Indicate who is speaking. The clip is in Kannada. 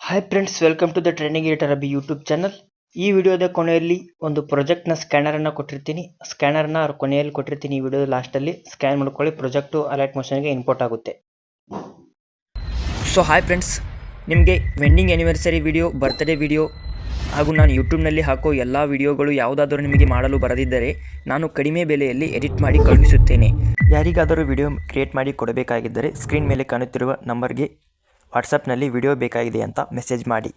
Speaker 1: Hi friends, welcome to the trending editor Abhi YouTube channel. ಈ ವಿಡಿಯೋದ ಕೊನೆಯಲ್ಲಿ ಒಂದು ಪ್ರಾಜೆಕ್ಟ್ನ ಸ್ಕ್ಯಾನರನ್ನು ಕೊಟ್ಟಿರ್ತೀನಿ. ಸ್ಕ್ಯಾನರ್ನ ಕೊನೆಯಲ್ಲಿ ಕೊಟ್ಟಿರ್ತೀನಿ. ಈ ವಿಡಿಯೋದ ಲಾಸ್ಟಲ್ಲಿ ಸ್ಕ್ಯಾನ್ ಮಾಡ್ಕೊಳ್ಳಿ. ಪ್ರಾಜೆಕ್ಟು ಅಲರ್ಟ್ ಮೋಷನ್ಗೆ ಇಂಪೋರ್ಟ್ ಆಗುತ್ತೆ. ಸೊ ಹಾಯ್ ಫ್ರೆಂಡ್ಸ್, ನಿಮಗೆ wedding anniversary video, birthday video ಹಾಗೂ ನಾನು ಯೂಟ್ಯೂಬ್ನಲ್ಲಿ ಹಾಕೋ ಎಲ್ಲ ವಿಡಿಯೋಗಳು ಯಾವುದಾದರೂ ನಿಮಗೆ ಮಾಡಲು ಬರದಿದ್ದರೆ ನಾನು ಕಡಿಮೆ ಬೆಲೆಯಲ್ಲಿ ಎಡಿಟ್ ಮಾಡಿ ಕಳುಹಿಸುತ್ತೇನೆ. ಯಾರಿಗಾದರೂ ವಿಡಿಯೋ ಕ್ರಿಯೇಟ್ ಮಾಡಿ ಕೊಡಬೇಕಾಗಿದ್ದರೆ ಸ್ಕ್ರೀನ್ ಮೇಲೆ ಕಾಣುತ್ತಿರುವ ನಂಬರ್ಗೆ ವಾಟ್ಸಪ್ನಲ್ಲಿ ವಿಡಿಯೋ ಬೇಕಾಗಿದೆ ಅಂತ ಮೆಸೇಜ್ ಮಾಡಿ.